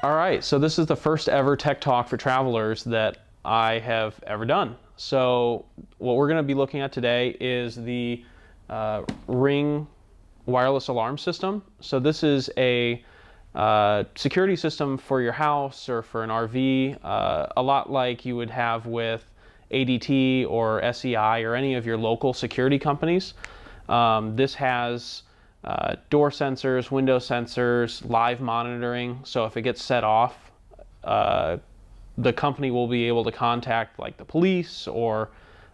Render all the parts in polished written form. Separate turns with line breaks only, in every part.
All right, so this is the first ever Tech Talk for Travelers that I have ever done. So what we're going to be looking at today is the Ring wireless alarm system. So this is a security system for your house or for an RV, a lot like you would have with ADT or SEI or any of your local security companies. This has door sensors, window sensors, live monitoring. So if it gets set off, the company will be able to contact like the police or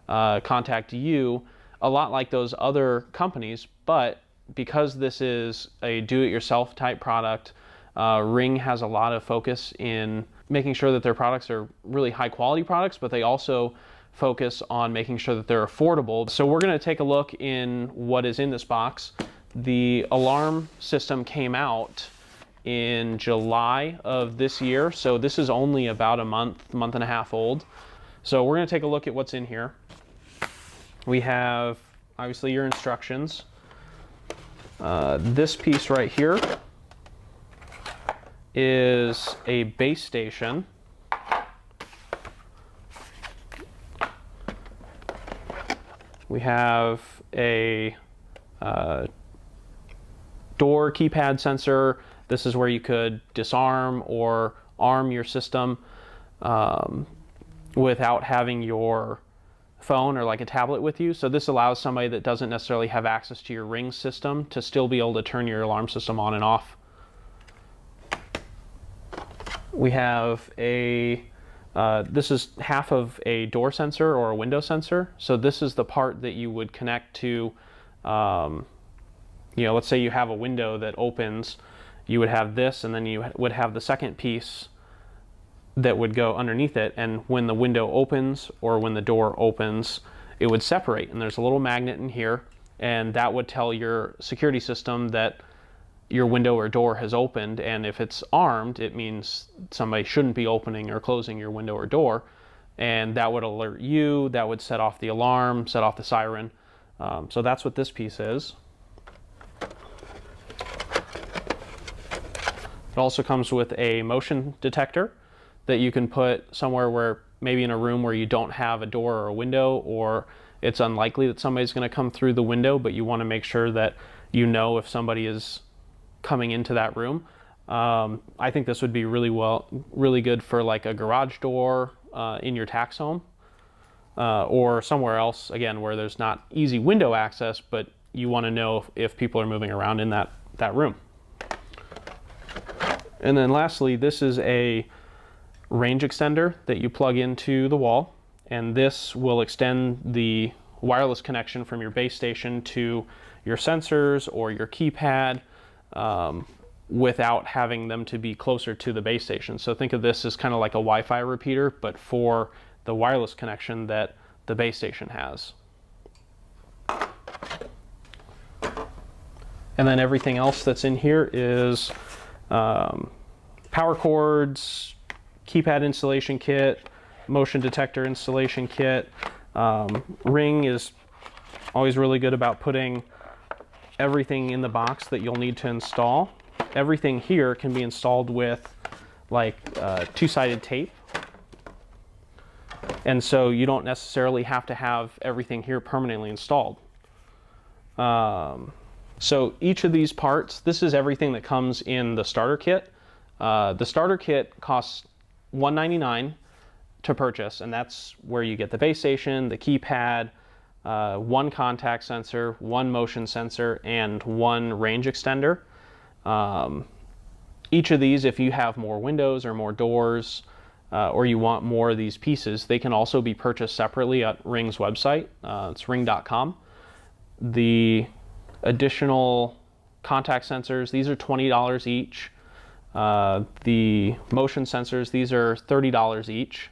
contact you, a lot like those other companies. But because this is a do-it-yourself type product, Ring has a lot of focus in making sure that their products are really high quality products, but they also focus on making sure that they're affordable. So we're going to take a look in what is in this box. The alarm system came out in July of this year, so this is only about a month and a half old. So we're going to take a look at what's in here. We have obviously your instructions. This piece right here is a base station. We have a door keypad sensor. This is where you could disarm or arm your system without having your phone or like a tablet with you. So this allows somebody that doesn't necessarily have access to your Ring system to still be able to turn your alarm system on and off. We have a this is half of a door sensor or a window sensor. So this is the part that you would connect to, you know, let's say you have a window that opens, you would have this, and then you would have the second piece that would go underneath it. And when the window opens or when the door opens, it would separate. And there's a little magnet in here, and that would tell your security system that your window or door has opened. And if it's armed, it means somebody shouldn't be opening or closing your window or door. And that would alert you, that would set off the alarm, set off the siren. So that's what this piece is. It also comes with a motion detector that you can put somewhere where maybe in a room where you don't have a door or a window, or it's unlikely that somebody's going to come through the window, but you want to make sure that you know if somebody is coming into that room. I think this would be really good for like a garage door in your tax home or somewhere else, again, where there's not easy window access, but you want to know if people are moving around in that room. And then lastly, this is a range extender that you plug into the wall, and this will extend the wireless connection from your base station to your sensors or your keypad without having them to be closer to the base station. So think of this as kind of like a Wi-Fi repeater, but for the wireless connection that the base station has. And then everything else that's in here is power cords, keypad installation kit, motion detector installation kit. Ring is always really good about putting everything in the box that you'll need to install. Everything here can be installed with like two-sided tape. And so you don't necessarily have to have everything here permanently installed. So each of these parts, this is everything that comes in the starter kit. The starter kit costs $199 to purchase, and that's where you get the base station, the keypad, one contact sensor, one motion sensor, and one range extender. Each of these, if you have more windows or more doors, or you want more of these pieces, they can also be purchased separately at Ring's website. It's ring.com. The additional contact sensors, these are $20 each. The motion sensors, these are $30 each.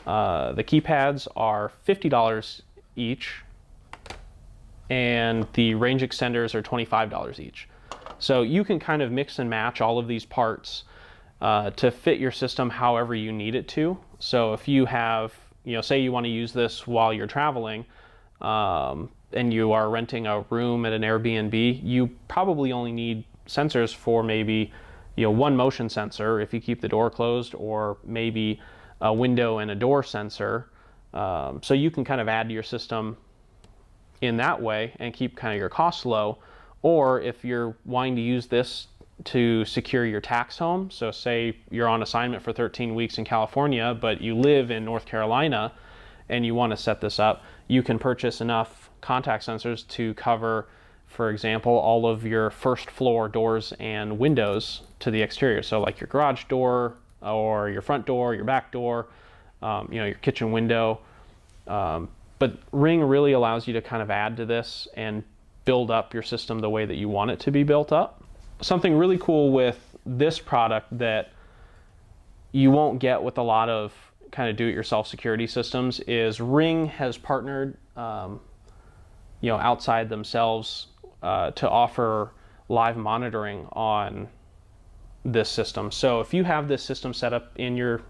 The keypads are $50 each. And the range extenders are $25 each. So you can kind of mix and match all of these parts to fit your system however you need it to. So if you have, say you want to use this while you're traveling, and you are renting a room at an Airbnb, you probably only need sensors for maybe, one motion sensor if you keep the door closed, or maybe a window and a door sensor. So you can kind of add to your system in that way and keep kind of your costs low. Or if you're wanting to use this to secure your tax home, so say you're on assignment for 13 weeks in California, but you live in North Carolina and you want to set this up, you can purchase enough contact sensors to cover, for example, all of your first floor doors and windows to the exterior. So like your garage door or your front door, your back door, your kitchen window. But Ring really allows you to kind of add to this and build up your system the way that you want it to be built up. Something really cool with this product that you won't get with a lot of kind of do-it-yourself security systems is Ring has partnered, outside themselves to offer live monitoring on this system. So if you have this system set up in your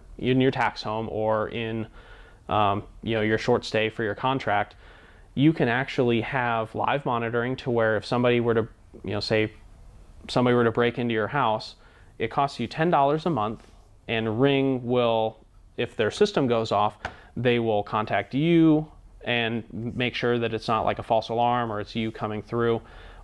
tax home or in your short stay for your contract, you can actually have live monitoring to where if somebody were to, say somebody were to break into your house, it costs you $10 a month, and Ring will, if their system goes off, they will contact you and make sure that it's not like a false alarm or it's you coming through,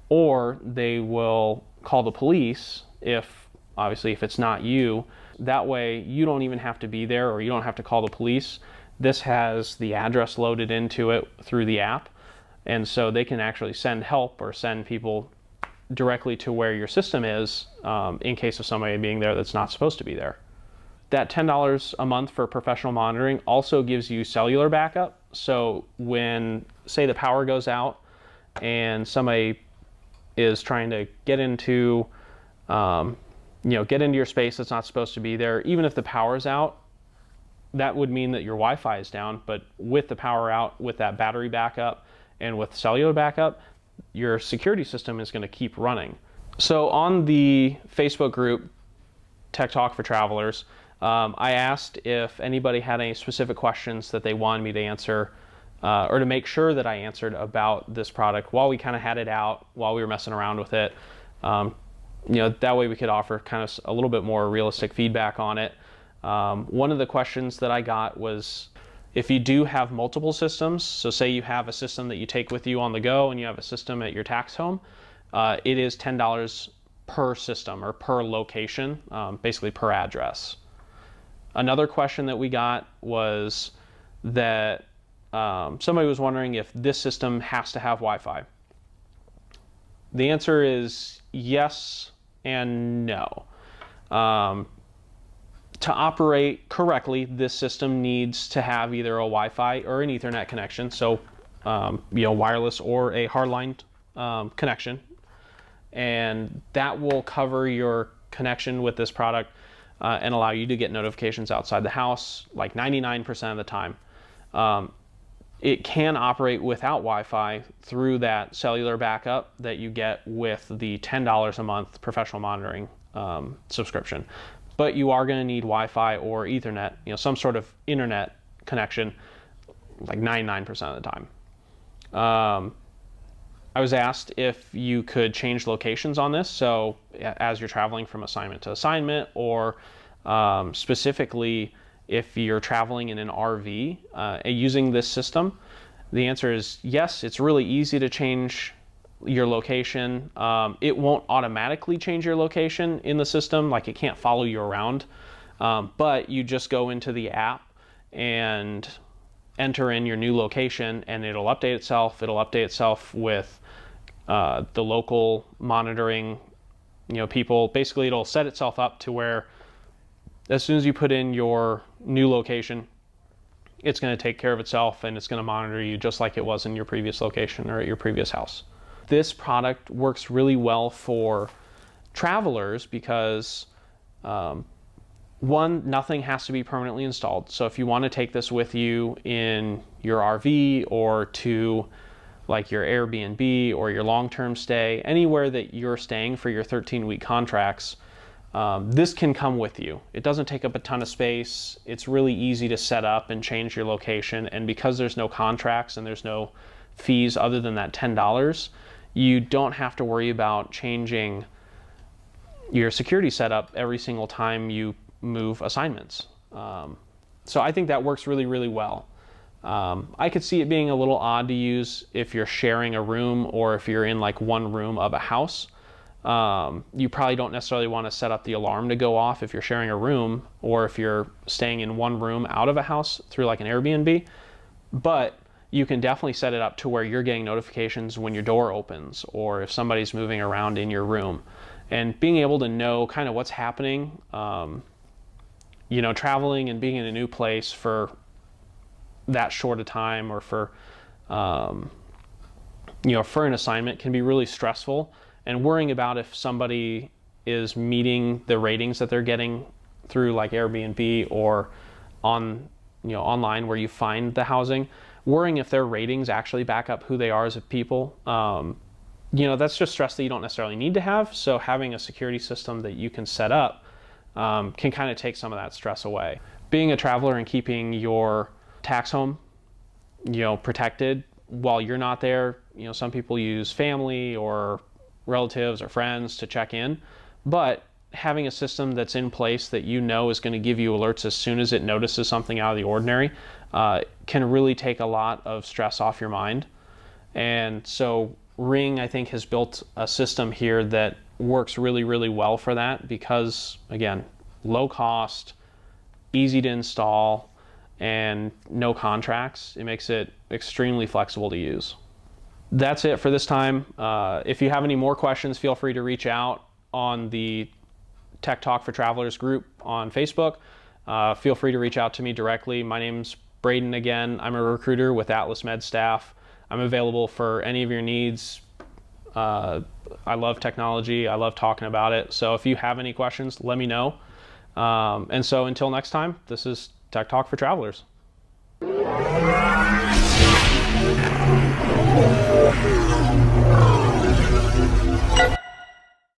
or they will call the police if it's not you. That way you don't even have to be there, or you don't have to call the police. This has the address loaded into it through the app, and so they can actually send help or send people directly to where your system is in case of somebody being there that's not supposed to be there. That $10 a month for professional monitoring also gives you cellular backup. So when, say, the power goes out and somebody is trying to get into your space that's not supposed to be there, even if the power's out, that would mean that your Wi-Fi is down. But with the power out, with that battery backup and with cellular backup, your security system is going to keep running. So on the Facebook group, Tech Talk for Travelers, I asked if anybody had any specific questions that they wanted me to answer or to make sure that I answered about this product while we kind of had it out, while we were messing around with it. That way we could offer kind of a little bit more realistic feedback on it. One of the questions that I got was, if you do have multiple systems, so say you have a system that you take with you on the go and you have a system at your tax home, it is $10 per system or per location, basically per address. Another question that we got was that somebody was wondering if this system has to have Wi-Fi. The answer is yes and no. To operate correctly, this system needs to have either a Wi-Fi or an Ethernet connection, so wireless or a hardline connection, and that will cover your connection with this product and allow you to get notifications outside the house like 99% of the time. It can operate without Wi-Fi through that cellular backup that you get with the $10 a month professional monitoring subscription. But you are going to need Wi-Fi or Ethernet, some sort of internet connection, like 99% of the time. I was asked if you could change locations on this, so as you're traveling from assignment to assignment, or specifically if you're traveling in an RV using this system. The answer is yes. It's really easy to change your location. It won't automatically change your location in the system, like it can't follow you around, but you just go into the app and enter in your new location and it'll update itself. It'll update itself with the local monitoring people. Basically, it'll set itself up to where as soon as you put in your new location, it's going to take care of itself and it's going to monitor you just like it was in your previous location or at your previous house. This product works really well for travelers because one, nothing has to be permanently installed. So if you want to take this with you in your RV or to like your Airbnb or your long-term stay, anywhere that you're staying for your 13-week contracts, this can come with you. It doesn't take up a ton of space. It's really easy to set up and change your location. And because there's no contracts and there's no fees other than that $10, you don't have to worry about changing your security setup every single time you move assignments. So I think that works really, really well. I could see it being a little odd to use if you're sharing a room or if you're in like one room of a house. You probably don't necessarily want to set up the alarm to go off if you're sharing a room, or if you're staying in one room out of a house through like an Airbnb. But you can definitely set it up to where you're getting notifications when your door opens or if somebody's moving around in your room. And being able to know kind of what's happening, you know, traveling and being in a new place for that short a time, or for, you know, for an assignment can be really stressful. And worrying about if somebody is meeting the ratings that they're getting through like Airbnb or on, you know, online where you find the housing, worrying if their ratings actually back up who they are as a people, you know, that's just stress that you don't necessarily need to have. So having a security system that you can set up can kind of take some of that stress away. Being a traveler and keeping your tax home, you know, protected while you're not there, you know, some people use family or relatives or friends to check in, but having a system that's in place that you know is going to give you alerts as soon as it notices something out of the ordinary can really take a lot of stress off your mind. And so Ring, I think, has built a system here that works really, really well for that because, again, low cost, easy to install, and no contracts. It makes it extremely flexible to use. That's it for this time. If you have any more questions, feel free to reach out on the Tech Talk for Travelers group on Facebook. Feel free to reach out to me directly. My name's Braden again. I'm a recruiter with Atlas Medstaff. I'm available for any of your needs. I love technology. I love talking about it. So if you have any questions, let me know. And so until next time, this is Tech Talk for Travelers.